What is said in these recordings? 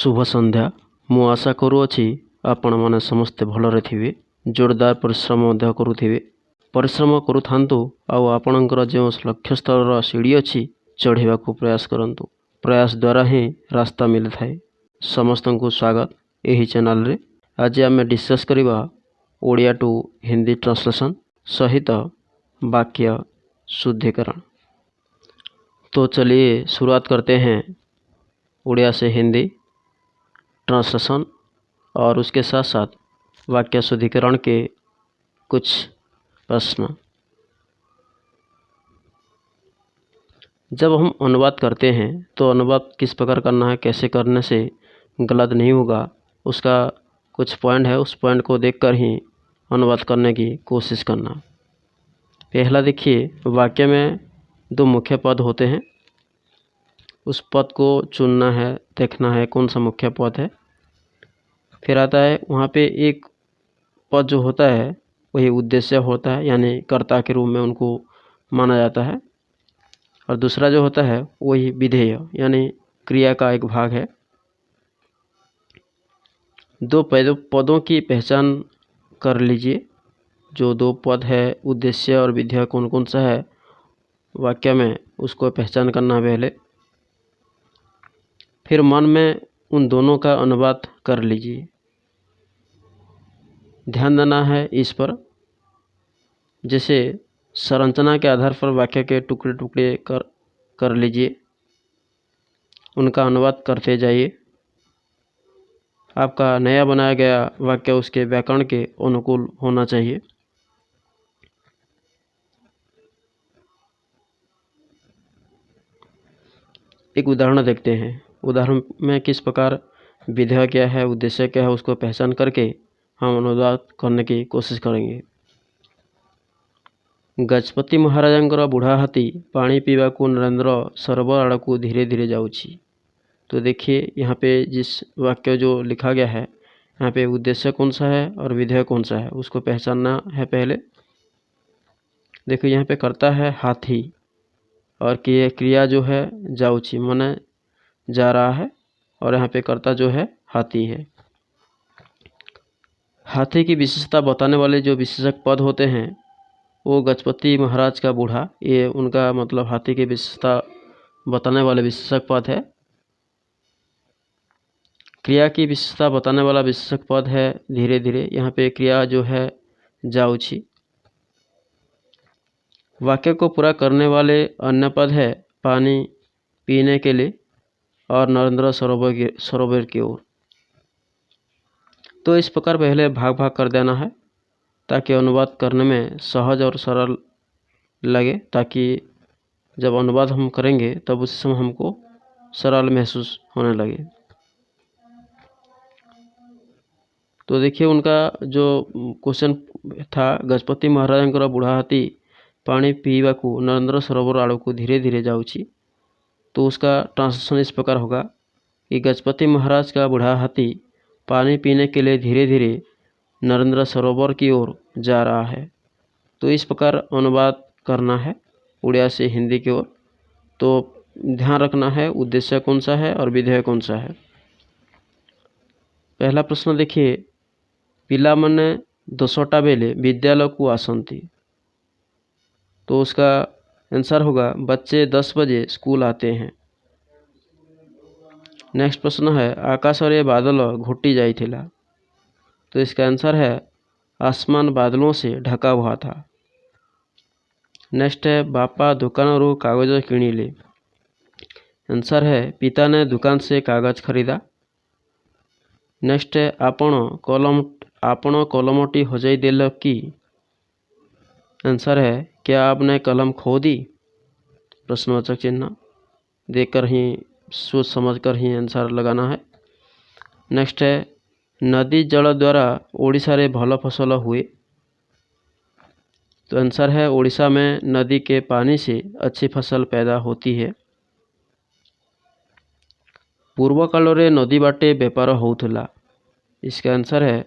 शुभ संध्या। मु आशा करुँची आपण मैंने समस्ते भलरे थे। जोरदार परिश्रम करुवे। परिश्रम करूँ आपणकर जो लक्ष्य स्तर सीढ़ी अच्छी चढ़ेवा को प्रयास करंतु। प्रयास द्वारा ही रास्ता मिल थाए। समस्त को स्वागत यही चैनल रे। आज आम डिस्कस करवा ओडिया टू हिंदी ट्रांसलेशन सहित वाक्य शुद्धिकरण। तो चलिए शुरुआत करते हैं उड़िया से हिंदी ट्रांसलेशन और उसके साथ साथ वाक्य शुद्धिकरण के कुछ प्रश्न। जब हम अनुवाद करते हैं तो अनुवाद किस प्रकार करना है, कैसे करने से गलत नहीं होगा, उसका कुछ पॉइंट है। उस पॉइंट को देखकर ही अनुवाद करने की कोशिश करना। पहला देखिए, वाक्य में दो मुख्य पद होते हैं। उस पद को चुनना है, देखना है कौन सा मुख्य पद है। फिर आता है वहाँ पे एक पद जो होता है वही उद्देश्य होता है, यानी कर्ता के रूप में उनको माना जाता है। और दूसरा जो होता है वही विधेय, यानी क्रिया का एक भाग है। दो पदों की पहचान कर लीजिए। जो दो पद है, उद्देश्य और विधेय, कौन कौन सा है वाक्य में, उसको पहचान करना पहले। फिर मन में उन दोनों का अनुवाद कर लीजिए। ध्यान देना है इस पर। जैसे संरचना के आधार पर वाक्य के टुकड़े टुकड़े कर लीजिए, उनका अनुवाद करते जाइए। आपका नया बनाया गया वाक्य उसके व्याकरण के अनुकूल होना चाहिए। एक उदाहरण देखते हैं। उदाहरण में किस प्रकार विधेय क्या है, उद्देश्य क्या है, उसको पहचान करके हम अनुवाद करने की कोशिश करेंगे। गजपति महाराजा बुढ़ा हाथी पानी पीवा को नरेंद्र सरोवर आड़ को धीरे धीरे जाऊँगी। तो देखिए यहाँ पे जिस वाक्य जो लिखा गया है, यहाँ पे उद्देश्य कौन सा है और विधेय कौन सा है, उसको पहचानना है पहले। देखिए यहाँ पे करता है हाथी और क्रिया जो है जाऊँगी, माने जा रहा है, और यहाँ पे कर्ता जो है हाथी है। हाथी की विशेषता बताने वाले जो विशेषक पद होते हैं वो गजपति महाराज का बूढ़ा, ये उनका मतलब हाथी की विशेषता बताने वाले विशेषक पद है। क्रिया की विशेषता बताने वाला विशेषक पद है धीरे धीरे। यहाँ पे क्रिया जो है जाऊँगी। वाक्य को पूरा करने वाले अन्य पद है पानी पीने के लिए और नरेंद्र सरोवर की ओर। तो इस प्रकार पहले भाग भाग कर देना है ताकि अनुवाद करने में सहज और सरल लगे, ताकि जब अनुवाद हम करेंगे तब उस समय हमको सरल महसूस होने लगे। तो देखिए उनका जो क्वेश्चन था, गजपति महाराजा बुढ़ा हाथी पानी पीवा को नरेंद्र सरोवर आड़ को धीरे धीरे जाऊँगी। तो उसका ट्रांसलेशन इस प्रकार होगा कि गजपति महाराज का बूढ़ा हाथी पानी पीने के लिए धीरे धीरे नरेंद्र सरोवर की ओर जा रहा है। तो इस प्रकार अनुवाद करना है उड़िया से हिंदी की ओर। तो ध्यान रखना है उद्देश्य कौन सा है और विधेय कौन सा है। पहला प्रश्न देखिए, पिला मने 10टा बेले विद्यालय को आसंती। तो उसका आंसर होगा बच्चे 10 बजे स्कूल आते हैं। नेक्स्ट प्रश्न है, आकाश और बादल घोटी जाइथिला। तो इसका आंसर है आसमान बादलों से ढका हुआ था। नेक्स्ट है, बापा दुकान रू कागज किणिले। आंसर है पिता ने दुकान से कागज खरीदा। नेक्स्ट है, आपण कलमटी हजाई देल कि। आंसर है क्या आपने कलम खो दी। प्रश्नवाचक चिन्ह देखकर ही सोच समझ कर ही आंसर लगाना है। नेक्स्ट है, नदी जल द्वारा ओडिशा रे भल फसल हुए। तो आंसर है ओडिशा में नदी के पानी से अच्छी फसल पैदा होती है। पूर्व काल रे नदी बाटे व्यापार होउथला। इसका आंसर है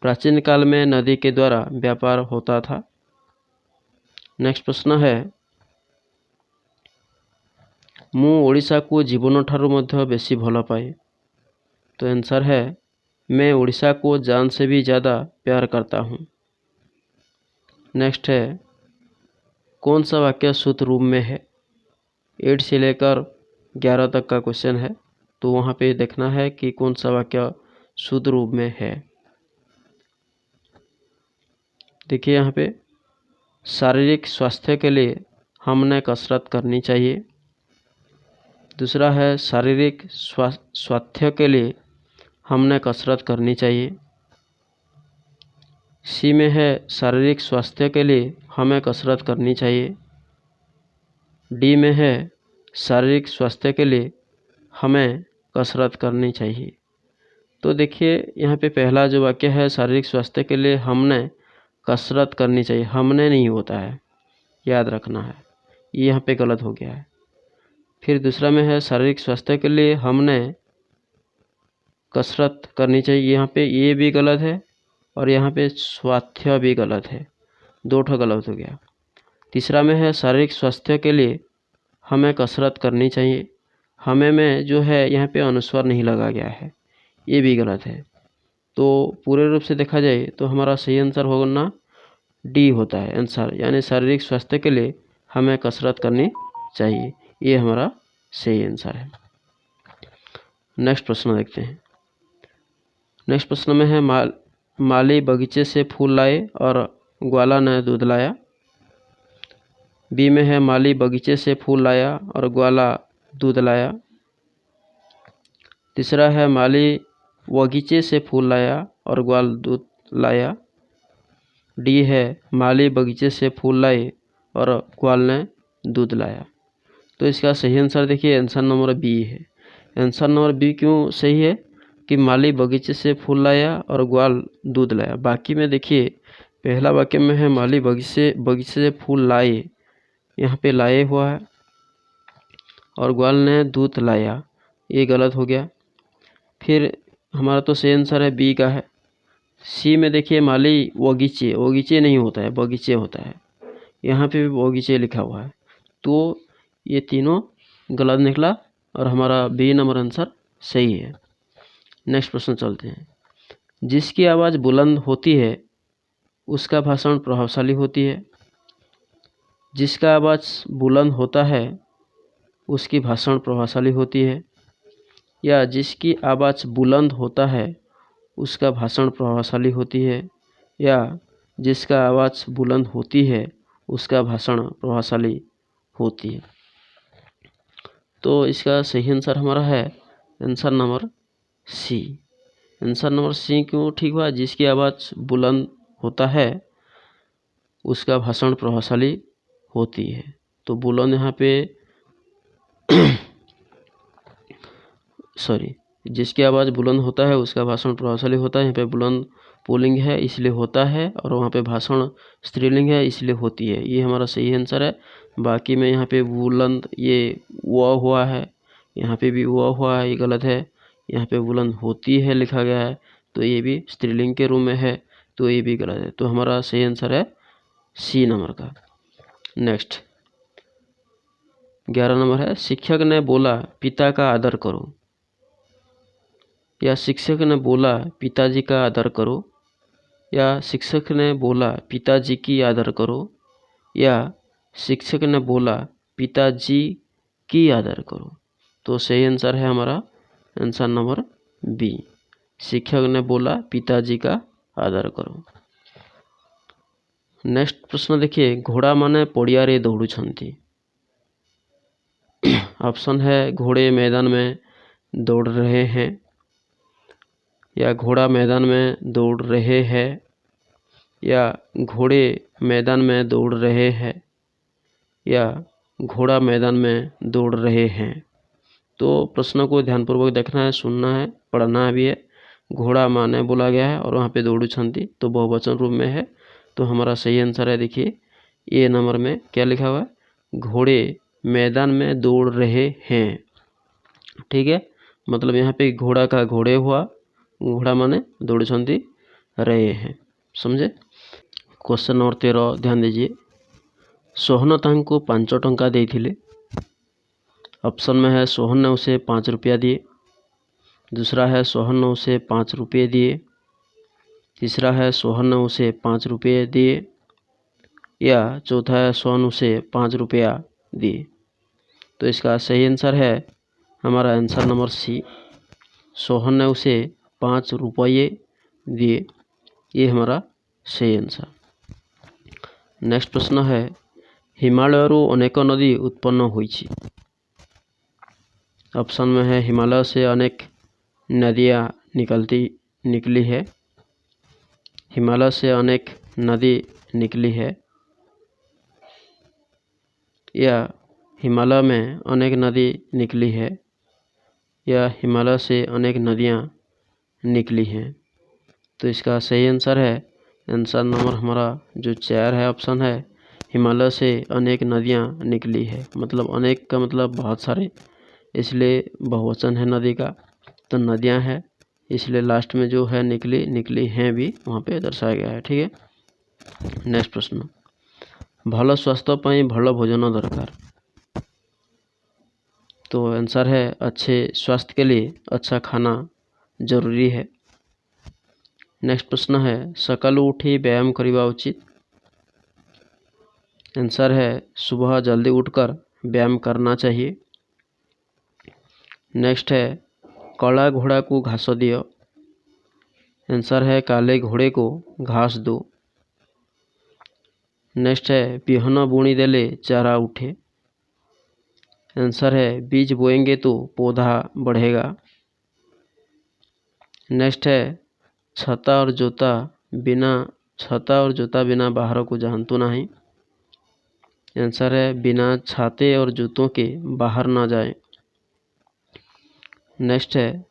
प्राचीन काल में नदी के द्वारा व्यापार होता था। नेक्स्ट प्रश्न है, मु ओडिशा को जीवन ठारू मध्य बेसी भल पाए। तो आंसर है मैं उड़ीसा को जान से भी ज़्यादा प्यार करता हूँ। नेक्स्ट है कौन सा वाक्य शुद्ध रूप में है। 8 से लेकर 11 तक का क्वेश्चन है, तो वहाँ पे देखना है कि कौन सा वाक्य शुद्ध रूप में है। देखिए यहाँ पे शारीरिक स्वास्थ्य के लिए हमने कसरत करनी चाहिए। दूसरा है शारीरिक स्वास्थ्य के लिए हमने कसरत करनी चाहिए। सी में है शारीरिक स्वास्थ्य के लिए हमें कसरत करनी चाहिए। डी में है शारीरिक स्वास्थ्य के लिए हमें कसरत करनी चाहिए। तो देखिए यहाँ पे पहला जो वाक्य है शारीरिक स्वास्थ्य के लिए हमने कसरत करनी चाहिए, हमने नहीं होता है, याद रखना है, ये यहाँ पे गलत हो गया है। फिर दूसरा में है शारीरिक स्वास्थ्य के लिए हमने कसरत करनी चाहिए, यहाँ पे ये भी गलत है और यहाँ पे स्वास्थ्य भी गलत है, दो ठो गलत हो गया। तीसरा में है शारीरिक स्वास्थ्य के लिए हमें कसरत करनी चाहिए, हमें में जो है यहाँ पे अनुस्वार नहीं लगा गया है, ये भी गलत है। तो पूरे रूप से देखा जाए तो हमारा सही आंसर होगा डी होता है आंसर, यानी शारीरिक स्वास्थ्य के लिए हमें कसरत करनी चाहिए, ये हमारा सही आंसर है। नेक्स्ट प्रश्न देखते हैं। नेक्स्ट प्रश्न में है माली बगीचे से फूल लाए और ग्वाला ने दूध लाया। बी में है माली बगीचे से फूल लाया और ग्वाला दूध लाया। तीसरा है माली बगीचे से फूल लाया और ग्वाल दूध लाया। डी है माली बगीचे से फूल लाए और ग्वाल ने दूध लाया। तो इसका सही आंसर देखिए आंसर नंबर बी है। आंसर नंबर बी क्यों सही है कि माली बगीचे से फूल लाया और ग्वाल दूध लाया। बाकी में देखिए पहला वाक्य में है माली बगीचे से फूल लाए, यहाँ पे लाए हुआ है, और ग्वाल ने दूध लाया, ये गलत हो गया। फिर हमारा तो सही आंसर है बी का है। सी में देखिए माली बगीचे नहीं होता है, बगीचे होता है, यहाँ पे भी बगीचे लिखा हुआ है, तो ये तीनों गलत निकला और हमारा बी नंबर आंसर सही है। नेक्स्ट प्रश्न चलते हैं। जिसकी आवाज़ बुलंद होती है उसका भाषण प्रभावशाली होती है। जिसका आवाज़ बुलंद होता है उसकी भाषण प्रभावशाली होती है, या जिसकी आवाज़ बुलंद होता है उसका भाषण प्रभावशाली होती है, या जिसका आवाज़ बुलंद होती है उसका भाषण प्रभावशाली होती है। तो इसका सही आंसर हमारा है answer number C. Answer number C क्यों ठीक हुआ, जिसकी आवाज़ बुलंद होता है उसका भाषण प्रभावशाली होती है। तो बुलंद यहाँ पे जिसकी आवाज़ बुलंद होता है उसका भाषण प्रभावशाली होता है, यहाँ पे बुलंद पुल्लिंग है इसलिए होता है, और वहाँ पे भाषण स्त्रीलिंग है इसलिए होती है, ये हमारा सही आंसर है। बाकी में यहाँ पे बुलंद ये हुआ हुआ है, यहाँ पे भी हुआ हुआ है, ये गलत है। यहाँ पे बुलंद होती है लिखा गया है, तो ये भी स्त्रीलिंग के रूप में है, तो ये भी गलत है। तो हमारा सही आंसर है सी नंबर का। नेक्स्ट 11 नंबर है शिक्षक ने बोला पिता का आदर करो, या शिक्षक ने बोला पिताजी का आदर करो, या शिक्षक ने बोला पिताजी की आदर करो, या शिक्षक ने बोला पिताजी की आदर करो। तो सही आंसर है हमारा आंसर नंबर बी, शिक्षक ने बोला पिताजी का आदर करो। नेक्स्ट प्रश्न देखिए घोड़ा माने पड़ियारे दौड़ुछंती। ऑप्शन है घोड़े मैदान में दौड़ रहे हैं, या घोड़ा मैदान में दौड़ रहे हैं, या घोड़े मैदान में दौड़ रहे हैं, या घोड़ा मैदान में दौड़ रहे हैं। तो प्रश्न को ध्यानपूर्वक देखना है, सुनना है, पढ़ना भी है। घोड़ा माने बोला गया है और वहाँ पे दौड़ुछंती तो बहुवचन रूप में है, तो हमारा सही आंसर है देखिए ए नंबर में क्या लिखा हुआ है, घोड़े मैदान में दौड़ रहे हैं। ठीक है, मतलब यहाँ पे घोड़ा का घोड़े हुआ, घोड़ा माने दौड़ुछंती रहे हैं, समझे। क्वेश्चन नंबर 13 ध्यान दीजिए। सोहन तांको 5 टंका देइथिले। ऑप्शन में है सोहन ने उसे 5 रुपया दिए, दूसरा है सोहन ने उसे 5 रुपये दिए। तीसरा है सोहन ने उसे 5 रुपये दिए। या चौथा है सोहन उसे 5 रुपया दिए। तो इसका सही आंसर है हमारा आंसर नंबर सी, सोहन ने उसे 5 रुपये दिए। ये हमारा सही आंसर। नेक्स्ट प्रश्न है हिमालय अनेक नदी उत्पन्न होइछि। ऑप्शन में है हिमालय से अनेक नदियाँ निकली है। हिमालय से अनेक नदी निकली है। या हिमालय में अनेक नदी निकली है। या हिमालय से अनेक नदियाँ निकली हैं। तो इसका सही आंसर है आंसर नंबर हमारा जो 4 है, ऑप्शन है हिमालय से अनेक नदियाँ निकली है। मतलब अनेक का मतलब बहुत सारे, इसलिए बहुवचन है नदी का, तो नदियाँ हैं, इसलिए लास्ट में जो है निकली हैं भी वहाँ पे दर्शाया गया है। ठीक है। नेक्स्ट प्रश्न, भल स्वास्थ्य पाई भल भोजन दरकार। तो आंसर है अच्छे स्वास्थ्य के लिए अच्छा खाना जरूरी है। नेक्स्ट प्रश्न है सकालू उठी व्यायाम करवा उचित। आंसर है सुबह जल्दी उठकर व्यायाम करना चाहिए। नेक्स्ट है काला घोड़ा को घास दियो। आंसर है काले घोड़े को घास दो। नेक्स्ट है बिहन बुणी देले चारा उठे। आंसर है बीज बोएंगे तो पौधा बढ़ेगा। नेक्स्ट है छता और जूता बिना बाहर को जहंतु नहीं। आंसर है बिना छाते और जूतों के बाहर ना जाए। नेक्स्ट है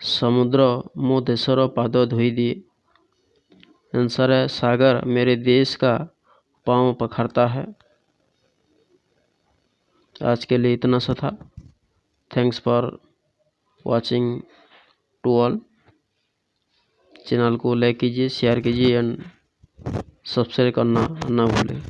समुद्र मो देशर पाद धोई दिए। आंसर है सागर मेरे देश का पाँव पखारता है। आज के लिए इतना सा था। Thanks for watching to all. Channel को लाइक कीजिए, शेयर कीजिए एंड सब्सक्राइब करना ना भूलें।